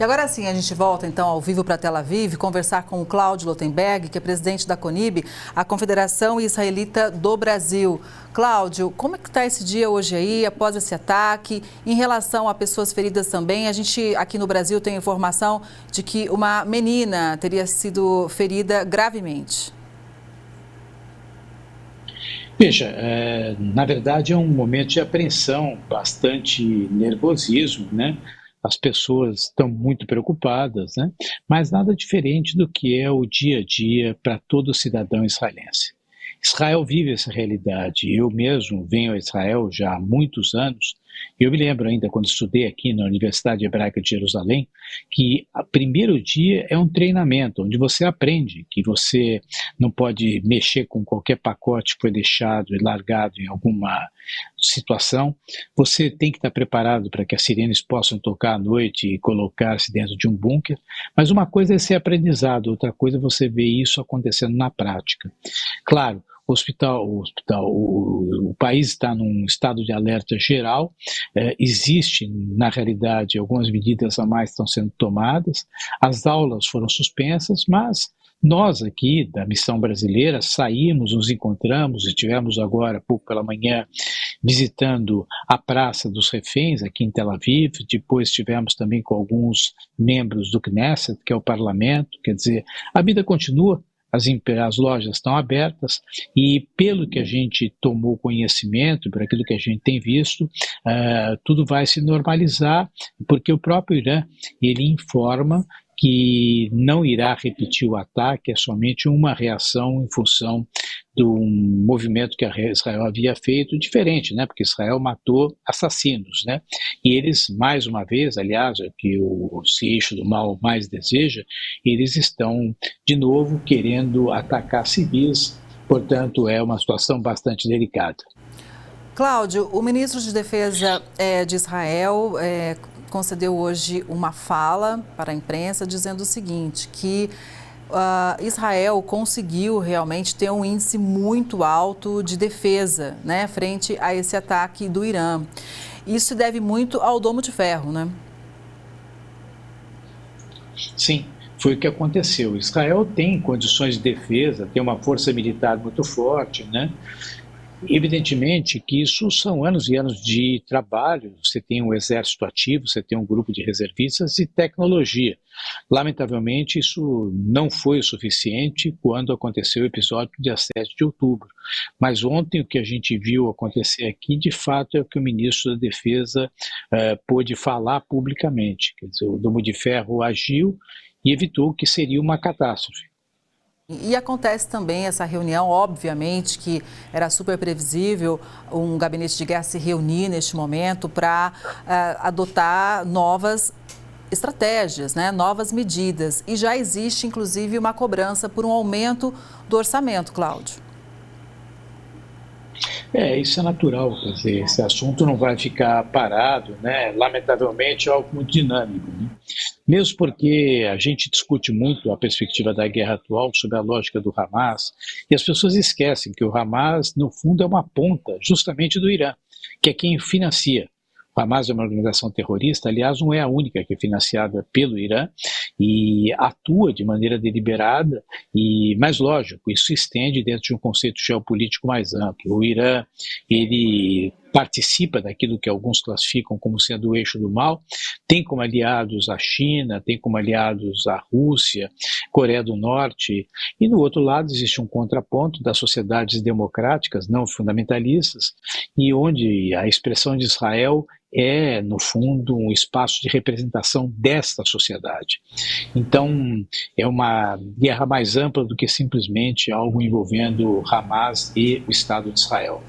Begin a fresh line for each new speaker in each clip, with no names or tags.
E agora sim, a gente volta então ao vivo para Tel Aviv, conversar com o Cláudio Lotenberg, que é presidente da CONIB, a Confederação Israelita do Brasil. Cláudio, como é que está esse dia hoje aí, após esse ataque? Em relação a pessoas feridas também, a gente aqui no Brasil tem informação de que uma menina teria sido ferida gravemente.
Veja, na verdade é um momento de apreensão, bastante nervosismo, né? As pessoas estão muito preocupadas, né? Mas nada diferente do que é o dia a dia para todo cidadão israelense. Israel vive essa realidade. Eu mesmo venho a Israel já há muitos anos. Eu me lembro ainda quando estudei aqui na Universidade Hebraica de Jerusalém, que o primeiro dia é um treinamento, onde você aprende que você não pode mexer com qualquer pacote que foi deixado e largado em alguma situação. Você tem que estar preparado para que as sirenes possam tocar à noite e colocar-se dentro de um bunker. Mas uma coisa é ser aprendizado, outra coisa é você ver isso acontecendo na prática. Claro, o país está num estado de alerta geral, existe, na realidade, algumas medidas a mais estão sendo tomadas, as aulas foram suspensas, mas nós aqui, da missão brasileira, saímos, nos encontramos, e estivemos agora, pouco pela manhã, visitando a Praça dos Reféns, aqui em Tel Aviv, depois estivemos também com alguns membros do Knesset, que é o parlamento, quer dizer, a vida continua, as lojas estão abertas e pelo que a gente tomou conhecimento, por aquilo que a gente tem visto, tudo vai se normalizar, porque o próprio Irã, ele informa que não irá repetir o ataque, é somente uma reação em função do movimento que Israel havia feito, diferente, né? Porque Israel matou assassinos, né? E eles, mais uma vez, aliás, é que o eixo do mal mais deseja, eles estão, de novo, querendo atacar civis, portanto, é uma situação bastante delicada.
Cláudio, o ministro de Defesa de Israel concedeu hoje uma fala para a imprensa dizendo o seguinte, que Israel conseguiu realmente ter um índice muito alto de defesa, né, frente a esse ataque do Irã. Isso se deve muito ao domo de ferro, né?
Sim, foi o que aconteceu. Israel tem condições de defesa, tem uma força militar muito forte, né? Evidentemente que isso são anos e anos de trabalho, você tem um exército ativo, você tem um grupo de reservistas e tecnologia. Lamentavelmente, isso não foi o suficiente quando aconteceu o episódio do dia 7 de outubro. Mas ontem o que a gente viu acontecer aqui, de fato, é o que o ministro da Defesa pôde falar publicamente. Quer dizer, o domo de ferro agiu e evitou que seria uma catástrofe.
E acontece também essa reunião, obviamente, que era super previsível, um gabinete de guerra se reunir neste momento para adotar novas estratégias, né, novas medidas. E já existe, inclusive, uma cobrança por um aumento do orçamento, Cláudio.
Isso é natural, quer dizer, esse assunto não vai ficar parado, né? Lamentavelmente é algo muito dinâmico, né? Mesmo porque a gente discute muito a perspectiva da guerra atual sob a lógica do Hamas, e as pessoas esquecem que o Hamas, no fundo, é uma ponta justamente do Irã, que é quem financia. O Hamas é uma organização terrorista, aliás, não é a única que é financiada pelo Irã e atua de maneira deliberada, mas lógico, isso se estende dentro de um conceito geopolítico mais amplo. O Irã, ele participa daquilo que alguns classificam como sendo o eixo do mal, tem como aliados a China, tem como aliados a Rússia, Coreia do Norte, e no outro lado existe um contraponto das sociedades democráticas, não fundamentalistas, e onde a expressão de Israel é, no fundo, um espaço de representação desta sociedade. Então, é uma guerra mais ampla do que simplesmente algo envolvendo Hamas e o Estado de Israel.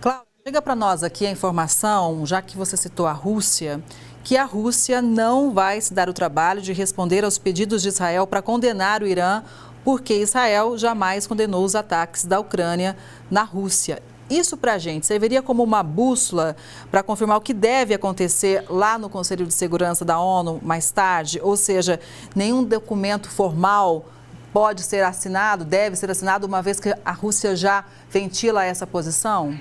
Cláudio, chega para nós aqui a informação, já que você citou a Rússia, que a Rússia não vai se dar o trabalho de responder aos pedidos de Israel para condenar o Irã, porque Israel jamais condenou os ataques da Ucrânia na Rússia. Isso para a gente serviria como uma bússola para confirmar o que deve acontecer lá no Conselho de Segurança da ONU mais tarde? Ou seja, nenhum documento formal pode ser assinado, deve ser assinado, uma vez que a Rússia já ventila essa posição?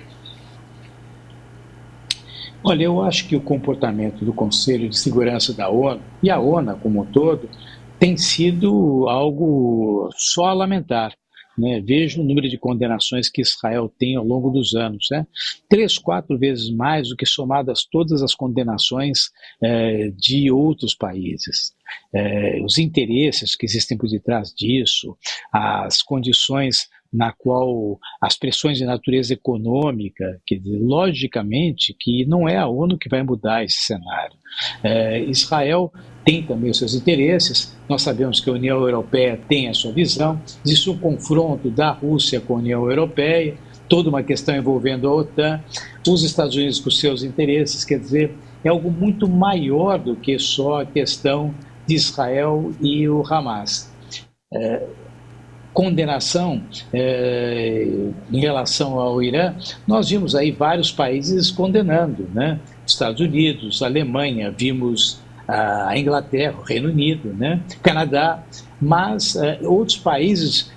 Olha, eu acho que o comportamento do Conselho de Segurança da ONU e a ONU como um todo tem sido algo só a lamentar. Né? Veja o número de condenações que Israel tem ao longo dos anos, né? 3, 4 vezes mais do que somadas todas as condenações de outros países. Os interesses que existem por detrás disso, as condições na qual as pressões de natureza econômica, que logicamente que não é a ONU que vai mudar esse cenário. Israel tem também os seus interesses, nós sabemos que a União Europeia tem a sua visão, existe um confronto da Rússia com a União Europeia, toda uma questão envolvendo a OTAN, os Estados Unidos com seus interesses, quer dizer, é algo muito maior do que só a questão de Israel e o Hamas. Condenação em relação ao Irã, nós vimos aí vários países condenando, né? Estados Unidos, Alemanha, vimos a Inglaterra, o Reino Unido, né? Canadá, mas outros países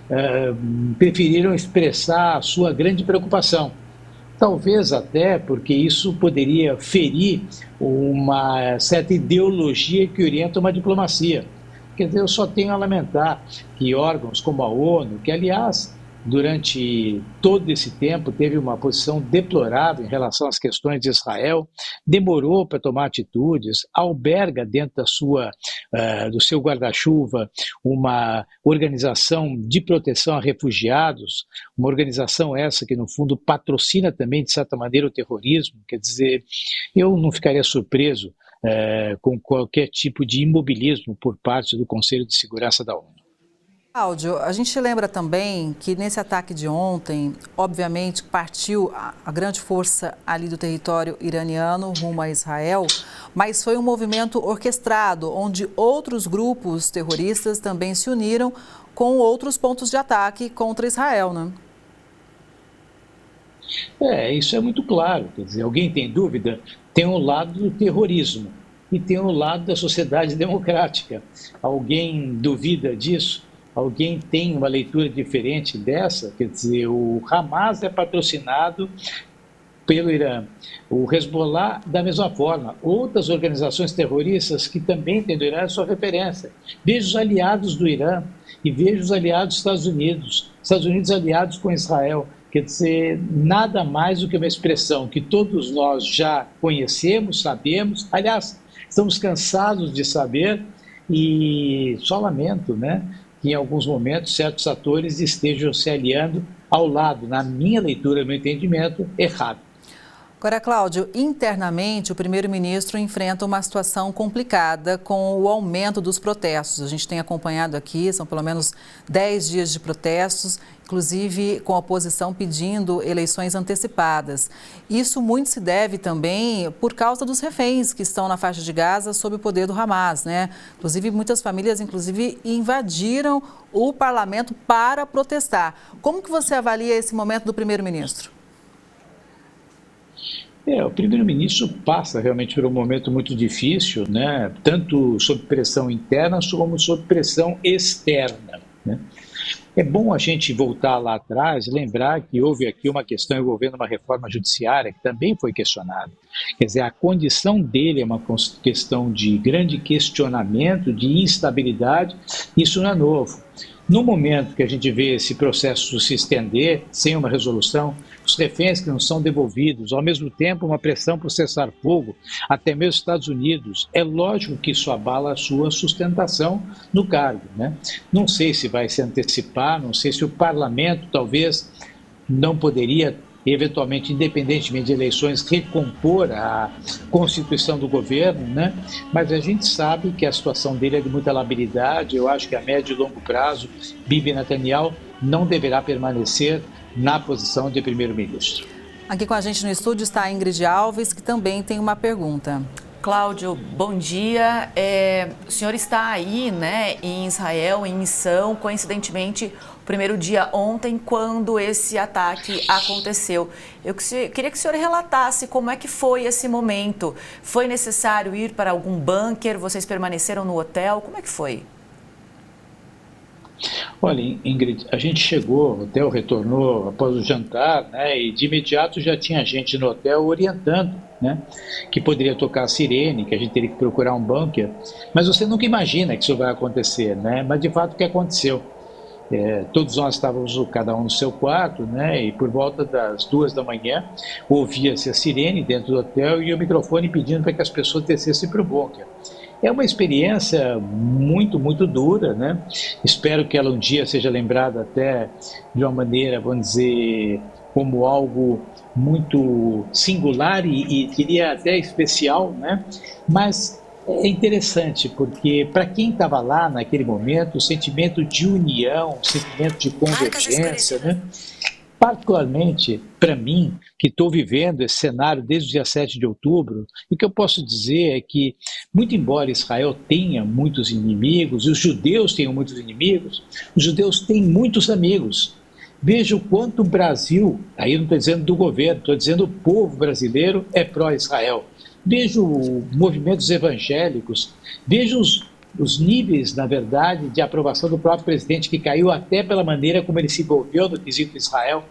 preferiram expressar a sua grande preocupação. Talvez até porque isso poderia ferir uma certa ideologia que orienta uma diplomacia. Quer dizer, eu só tenho a lamentar que órgãos como a ONU, que aliás, durante todo esse tempo teve uma posição deplorável em relação às questões de Israel, demorou para tomar atitudes, alberga dentro do seu guarda-chuva uma organização de proteção a refugiados, uma organização essa que no fundo patrocina também de certa maneira o terrorismo. Quer dizer, eu não ficaria surpreso com qualquer tipo de imobilismo por parte do Conselho de Segurança da ONU.
Cláudio, a gente lembra também que nesse ataque de ontem, obviamente, partiu a grande força ali do território iraniano rumo a Israel, mas foi um movimento orquestrado, onde outros grupos terroristas também se uniram com outros pontos de ataque contra Israel, né?
Isso é muito claro. Quer dizer, alguém tem dúvida? Tem um lado do terrorismo e tem um lado da sociedade democrática. Alguém duvida disso? Alguém tem uma leitura diferente dessa? Quer dizer, o Hamas é patrocinado pelo Irã, o Hezbollah da mesma forma, outras organizações terroristas que também têm do Irã a sua referência. Veja os aliados do Irã e veja os aliados dos Estados Unidos aliados com Israel. Quer dizer, nada mais do que uma expressão que todos nós já conhecemos, sabemos, aliás, estamos cansados de saber e só lamento, né, que em alguns momentos certos atores estejam se aliando ao lado, na minha leitura, no meu entendimento, errado.
Agora, Cláudio, internamente o primeiro-ministro enfrenta uma situação complicada com o aumento dos protestos. A gente tem acompanhado aqui, são pelo menos 10 dias de protestos, inclusive com a oposição pedindo eleições antecipadas. Isso muito se deve também por causa dos reféns que estão na faixa de Gaza sob o poder do Hamas, né? Inclusive, muitas famílias, invadiram o parlamento para protestar. Como que você avalia esse momento do primeiro-ministro?
O primeiro-ministro passa realmente por um momento muito difícil, né? Tanto sob pressão interna como sob pressão externa, né? É bom a gente voltar lá atrás e lembrar que houve aqui uma questão envolvendo uma reforma judiciária que também foi questionada. Quer dizer, a condição dele é uma questão de grande questionamento, de instabilidade, isso não é novo. No momento que a gente vê esse processo se estender sem uma resolução, os reféns que não são devolvidos, ao mesmo tempo uma pressão por cessar-fogo, até mesmo os Estados Unidos, é lógico que isso abala a sua sustentação no cargo, né? Não sei se vai se antecipar, não sei se o parlamento talvez não poderia, eventualmente, independentemente de eleições, recompor a constituição do governo, né? Mas a gente sabe que a situação dele é de muita labilidade. Eu acho que a médio e longo prazo, Bibi Netanyahu não deverá permanecer na posição de primeiro-ministro.
Aqui com a gente no estúdio está a Ingrid Alves, que também tem uma pergunta.
Cláudio, bom dia. O senhor está aí, né, em Israel, em missão, coincidentemente, o primeiro dia ontem, quando esse ataque aconteceu. Eu queria que o senhor relatasse como é que foi esse momento. Foi necessário ir para algum bunker? Vocês permaneceram no hotel? Como é que foi?
Olha, Ingrid, a gente chegou, o hotel retornou após o jantar, né, e de imediato já tinha gente no hotel orientando, né, que poderia tocar a sirene, que a gente teria que procurar um bunker, mas você nunca imagina que isso vai acontecer, né, mas de fato o que aconteceu? Todos nós estávamos cada um no seu quarto, né, e por volta das 2 da manhã ouvia-se a sirene dentro do hotel e o microfone pedindo para que as pessoas descessem para o bunker. É uma experiência muito, muito dura, né? Espero que ela um dia seja lembrada até de uma maneira, vamos dizer, como algo muito singular e diria até especial, né? Mas é interessante porque para quem estava lá naquele momento, o sentimento de união, o sentimento de convergência, né? Particularmente para mim, que estou vivendo esse cenário desde o dia 7 de outubro, o que eu posso dizer é que, muito embora Israel tenha muitos inimigos, e os judeus tenham muitos inimigos, os judeus têm muitos amigos. Veja o quanto o Brasil, aí não estou dizendo do governo, estou dizendo o povo brasileiro é pró-Israel. Veja movimentos evangélicos, veja os níveis, na verdade, de aprovação do próprio presidente, que caiu até pela maneira como ele se envolveu no quesito Israel.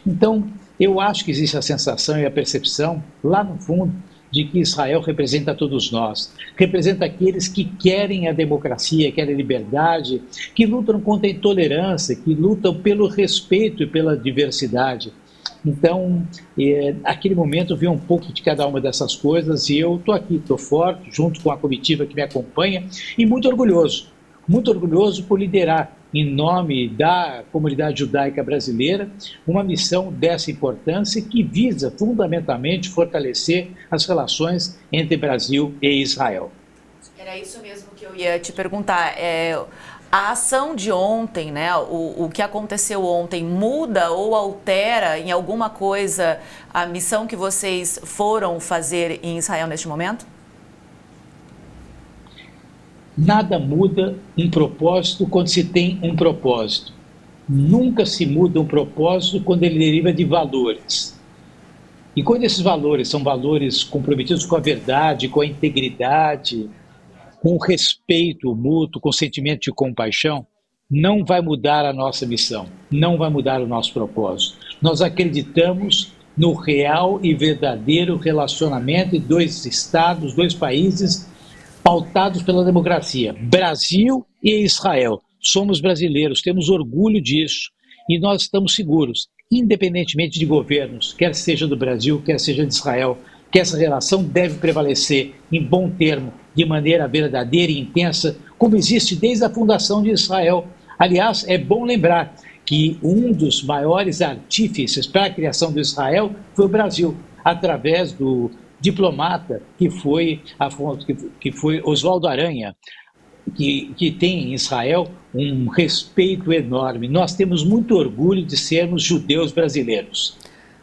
Então, eu acho que existe a sensação e a percepção, lá no fundo, de que Israel representa todos nós, representa aqueles que querem a democracia, querem a liberdade, que lutam contra a intolerância, que lutam pelo respeito e pela diversidade. Então, naquele momento eu vi um pouco de cada uma dessas coisas e eu estou aqui, estou forte, junto com a comitiva que me acompanha e muito orgulhoso por liderar, em nome da comunidade judaica brasileira, uma missão dessa importância que visa fundamentalmente fortalecer as relações entre Brasil e Israel.
Era isso mesmo que eu ia te perguntar. A ação de ontem, né, o que aconteceu ontem, muda ou altera em alguma coisa a missão que vocês foram fazer em Israel neste momento?
Nada muda um propósito quando se tem um propósito. Nunca se muda um propósito quando ele deriva de valores. E quando esses valores são valores comprometidos com a verdade, com a integridade, com o respeito mútuo, com o sentimento de compaixão, não vai mudar a nossa missão, não vai mudar o nosso propósito. Nós acreditamos no real e verdadeiro relacionamento entre dois estados, dois países, pautados pela democracia, Brasil e Israel. Somos brasileiros, temos orgulho disso e nós estamos seguros, independentemente de governos, quer seja do Brasil, quer seja de Israel, que essa relação deve prevalecer em bom termo, de maneira verdadeira e intensa, como existe desde a fundação de Israel. Aliás, é bom lembrar que um dos maiores artífices para a criação de Israel foi o Brasil, através do diplomata que foi Oswaldo Aranha, que tem em Israel um respeito enorme. Nós temos muito orgulho de sermos judeus brasileiros.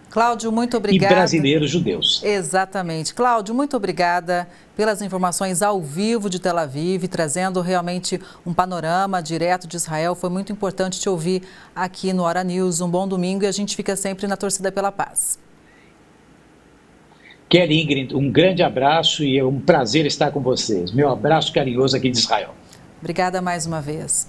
Cláudio, muito obrigada.
E brasileiros judeus.
Exatamente. Cláudio, muito obrigada pelas informações ao vivo de Tel Aviv, trazendo realmente um panorama direto de Israel. Foi muito importante te ouvir aqui no Hora News. Um bom domingo e a gente fica sempre na torcida pela paz.
Kelly, Ingrid, um grande abraço e é um prazer estar com vocês. Meu abraço carinhoso aqui de Israel.
Obrigada mais uma vez.